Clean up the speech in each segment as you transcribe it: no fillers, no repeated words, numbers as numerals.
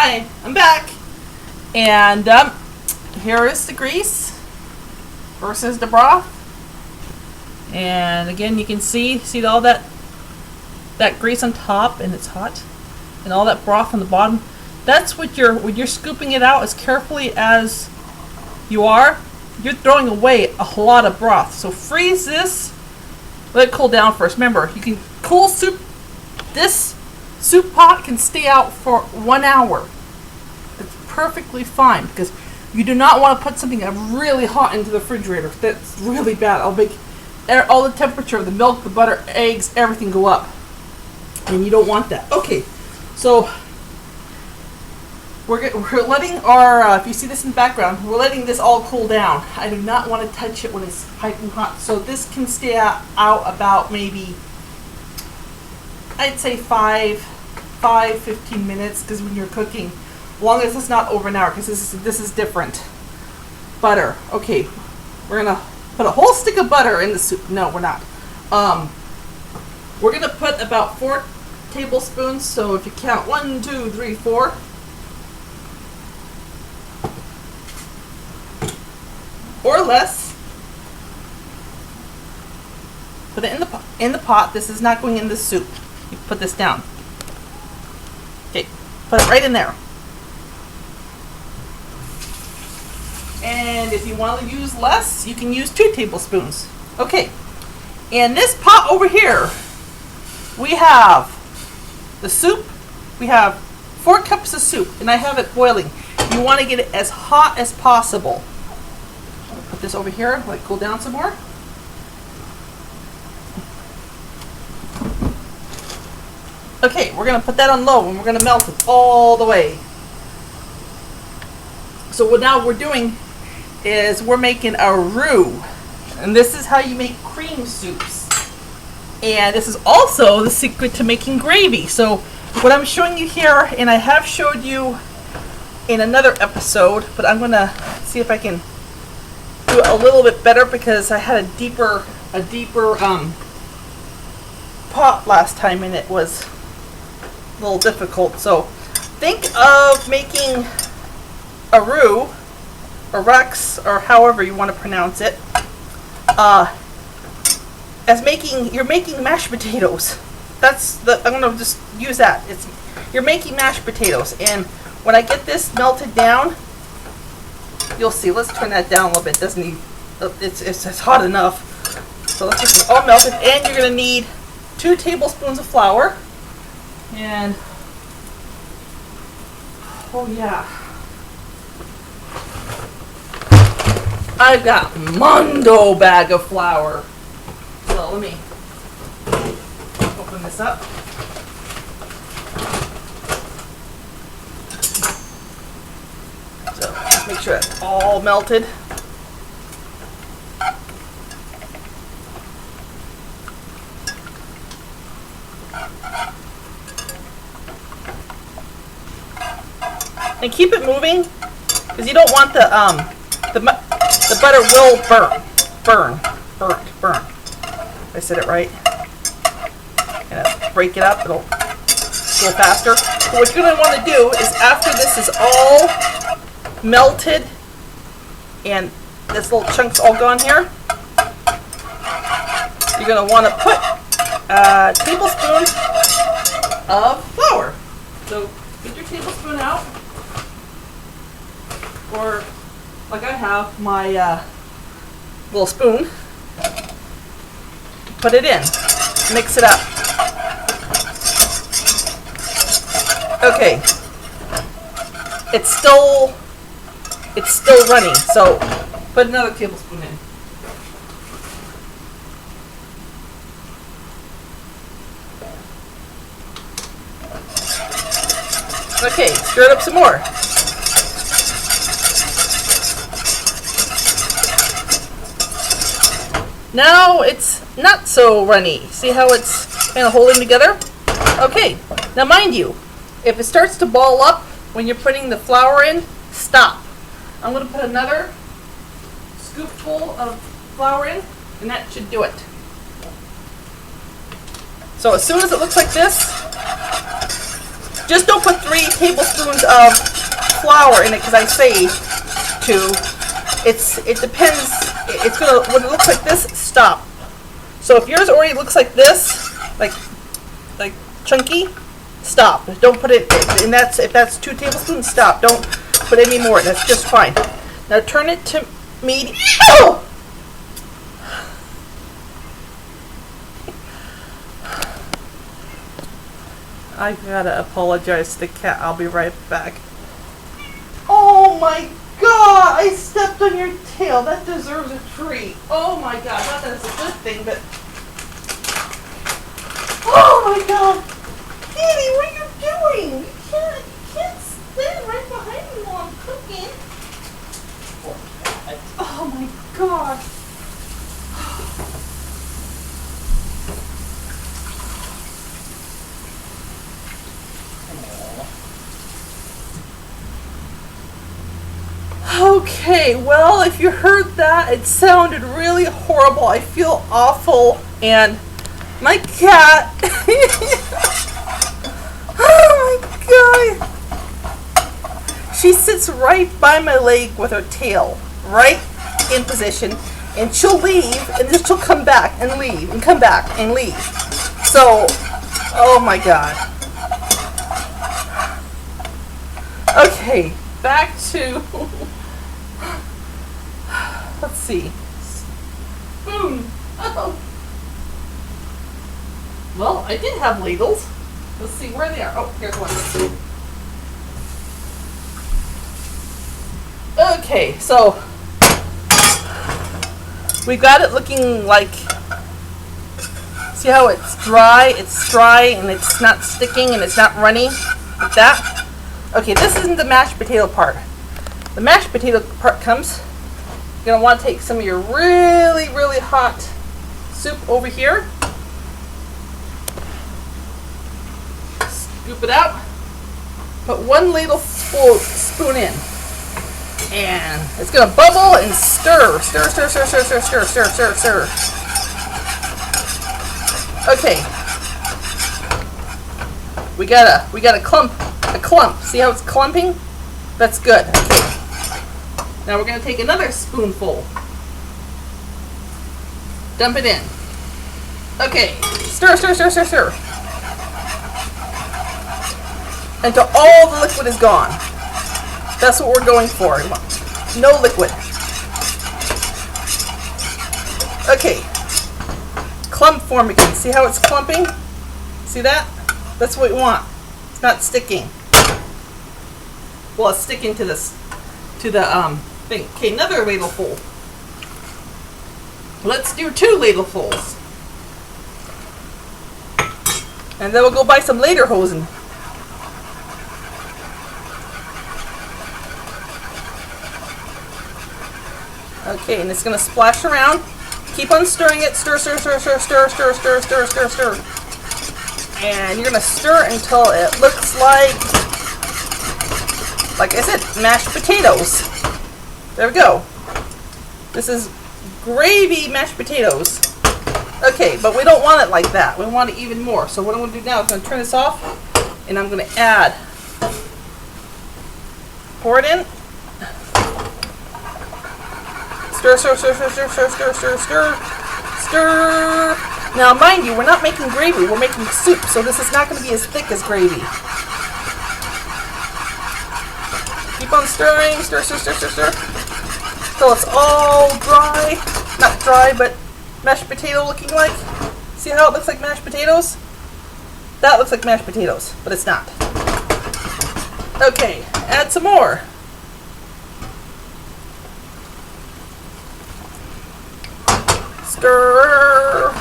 Hi, I'm back. And here is the grease versus the broth. And again, you can see all that grease on top, and it's hot, and all that broth on the bottom. That's what when you're scooping it out as carefully as you are, you're throwing away a lot of broth. So freeze this, let it cool down first. Remember, you can cool soup. This soup pot can stay out for 1 hour. It's perfectly fine because you do not want to put something really hot into the refrigerator. That's really bad. I'll make all the temperature of the milk, the butter, eggs, everything go up. And you don't want that. Okay, so we're letting our, if you see this in the background, we're letting this all cool down. I do not want to touch it when it's piping hot. So this can stay out about maybe, I'd say 15 minutes, because when you're cooking, as long as it's not over an hour, because this is different. Butter. Okay, we're going to put a whole stick of butter in the soup. No, we're not. We're going to put about 4 tablespoons. So if you count 1, 2, 3, 4. Or less. Put it in the pot. This is not going in the soup. You put this down. Okay, put it right in there. And if you want to use less, you can use 2 tablespoons. Okay, and this pot over here, we have the soup. We have 4 cups of soup, and I have it boiling. You want to get it as hot as possible. Put this over here, let it cool down some more. Okay, we're going to put that on low, and we're going to melt it all the way. So what now we're doing is we're making a roux. And this is how you make cream soups. And this is also the secret to making gravy. So what I'm showing you here, and I have showed you in another episode, but I'm going to see if I can do it a little bit better because I had a deeper pot last time, and it was a little difficult. So think of making a roux or ROUX, or however you want to pronounce it, as you're making mashed potatoes. I'm going to just use that. You're making mashed potatoes, and when I get this melted down, you'll see. Let's turn that down a little bit. Doesn't need. It's hot enough. So let's get it all melted, and you're going to need 2 tablespoons of flour. And oh yeah, I've got Mondo bag of flour. So let me open this up. So just make sure it's all melted. And keep it moving, because you don't want the butter will burn. I said it right. And break it up, it'll go faster. So what you're going to want to do is, after this is all melted and this little chunk's all gone here, you're going to want to put a tablespoon of flour. So get your tablespoon out. Or, like I have my little spoon, put it in, mix it up. Okay, it's still running, so put another tablespoon in. Okay, stir it up some more. Now it's not so runny. See how it's kind of holding together? Okay, now mind you, if it starts to ball up when you're putting the flour in, stop. I'm going to put another scoopful of flour in, and that should do it. So as soon as it looks like this, Just don't put 3 tablespoons of flour in it because I say to. It depends. It's gonna, when it looks like this, stop. So if yours already looks like this, like chunky, stop. Don't put it. And that's, if that's 2 tablespoons, stop. Don't put any more. That's just fine. Now turn it to medium. Oh! I gotta apologize to the cat. I'll be right back. Oh my god! I stepped on your tail. That deserves a treat. Oh my god. Not that it's a good thing, but... Oh my god! Kitty, what are you doing? You can't stand right behind me while I'm cooking. Oh my god. Okay, well, if you heard that, it sounded really horrible. I feel awful, and my cat. Oh my god. She sits right by my leg with her tail right in position, and she'll leave, and then she'll come back and leave, and come back and leave. So, oh my god. Okay, back to... Let's see. Spoon. Oh. Well, I did have ladles. Let's see where they are. Oh, here's one. Okay, so we got it looking like, see how it's dry? It's dry and it's not sticking and it's not runny like that. Okay, this isn't the mashed potato part. The mashed potato part comes, you're going to want to take some of your really, really hot soup over here. Scoop it out. Put 1 ladle spoon in. And it's going to bubble and stir. Stir, stir, stir, stir, stir, stir, stir, stir, stir. Okay. We got a clump. See how it's clumping? That's good. Okay. Now we're going to take another spoonful. Dump it in. Okay. Stir, stir, stir, stir, stir. Until all the liquid is gone. That's what we're going for. No liquid. Okay. Clump form again. See how it's clumping? See that? That's what we want. It's not sticking. Well, it's sticking to this, to the thing. Okay, another ladleful. Let's do 2 ladlefuls. And then we'll go buy some lederhosen. Okay, and it's going to splash around. Keep on stirring it. Stir, stir, stir, stir, stir, stir, stir, stir, stir, stir. And you're going to stir until it looks like I said, mashed potatoes. There we go. This is gravy mashed potatoes. Okay, but we don't want it like that. We want it even more. So what I'm going to do now is I'm going to turn this off, and I'm going to add. Pour it in. Stir, stir, stir, stir, stir, stir, stir, stir, stir, stir. Now, mind you, we're not making gravy. We're making soup, so this is not going to be as thick as gravy. Keep on stirring. Stir, stir, stir, stir, stir. Till it's all dry. Not dry, but mashed potato looking like. See how it looks like mashed potatoes? That looks like mashed potatoes, but it's not. Okay, add some more. Stir.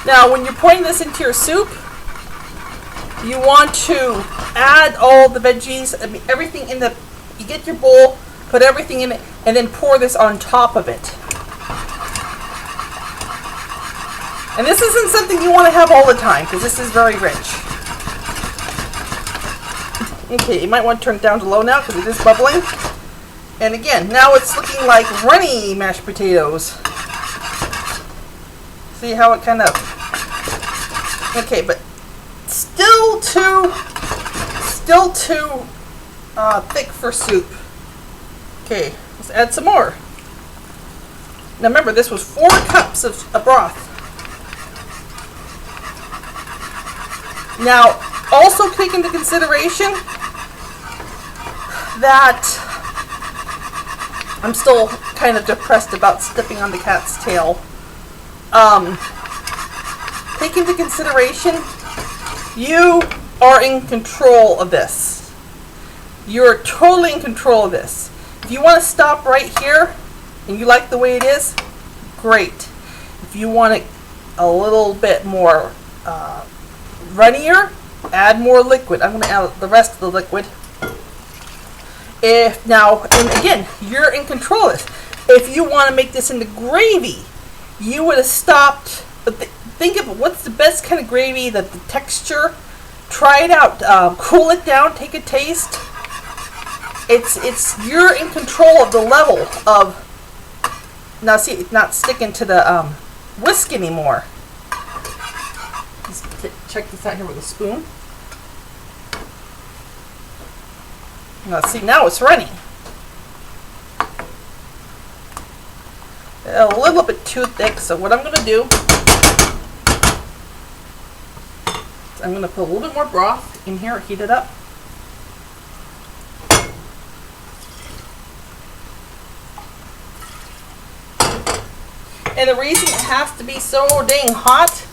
Now, when you're pouring this into your soup, you want to add all the veggies, everything in the, you get your bowl, put everything in it, and then pour this on top of it. And this isn't something you want to have all the time, because this is very rich. Okay, you might want to turn it down to low now, because it is bubbling. And again, now it's looking like runny mashed potatoes. See how it kind of... Okay, but still too still too thick for soup. Okay, let's add some more. Now remember, this was 4 cups of broth. Now, also take into consideration that I'm still kind of depressed about stepping on the cat's tail. Take into consideration, you are in control of this. You're totally in control of this. If you want to stop right here and you like the way it is, great. If you want it a little bit more runnier, add more liquid. I'm going to add the rest of the liquid. And again, you're in control of this. If you want to make this into gravy, you would have stopped. But think of what's the best kind of gravy, the texture. Try it out. Cool it down. Take a taste. You're in control of the level of. Now see, it's not sticking to the whisk anymore. Let's check this out here with a spoon. Now see, now it's running. A little bit too thick, so what I'm going to do is I'm going to put a little bit more broth in here, heat it up. And the reason it has to be so dang hot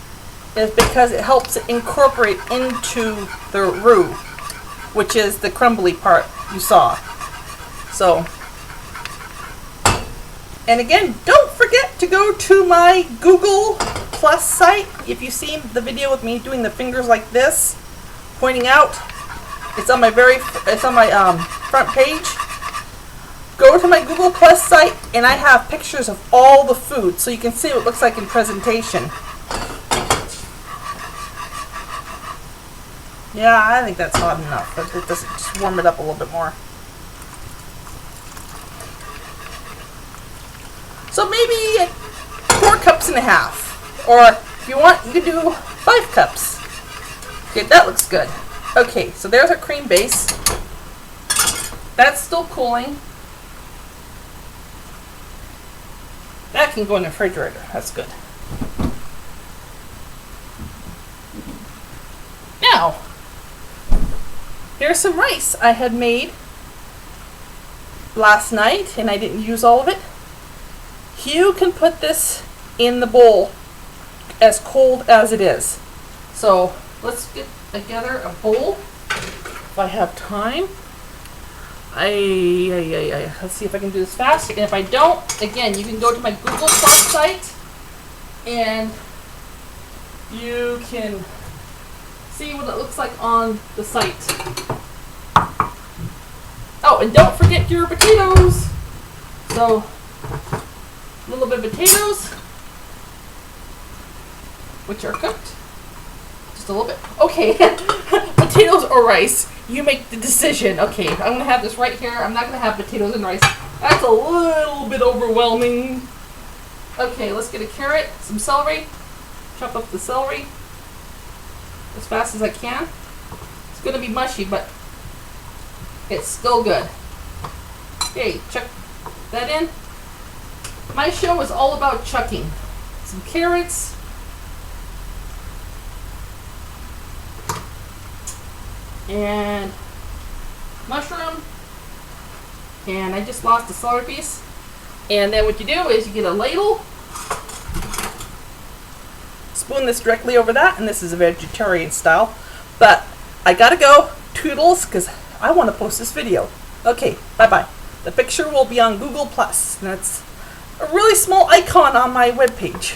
is because it helps it incorporate into the roux, which is the crumbly part you saw. So, and again, don't forget to go to my Google Plus site. If you've seen the video with me doing the fingers like this, pointing out, it's on my front page. Go to my Google Plus site, and I have pictures of all the food, so you can see what it looks like in presentation. Yeah, I think that's hot enough, but it doesn't just warm it up a little bit more. So maybe 4 cups and a half, or if you want, you can do 5 cups. Okay, that looks good. Okay, so there's our cream base. That's still cooling. That can go in the refrigerator. That's good. Now, here's some rice I had made last night, and I didn't use all of it. You can put this in the bowl as cold as it is. So let's get together a bowl if I have time. Let's see if I can do this fast. And if I don't, again, you can go to my Google Plus site and you can see what it looks like on the site. Oh, and don't forget your potatoes. So, a little bit of potatoes, which are cooked. Just a little bit. Okay, potatoes or rice. You make the decision. Okay, I'm going to have this right here. I'm not going to have potatoes and rice. That's a little bit overwhelming. Okay, let's get a carrot, some celery. Chop up the celery as fast as I can. It's going to be mushy, but it's still good. Okay, chuck that in. My show is all about chucking. Some carrots. And mushroom. And I just lost a celery piece. And then what you do is you get a ladle. Spoon this directly over that. And this is a vegetarian style. But I gotta go. Toodles, because I want to post this video. Okay, bye-bye. The picture will be on Google Plus. That's a really small icon on my webpage.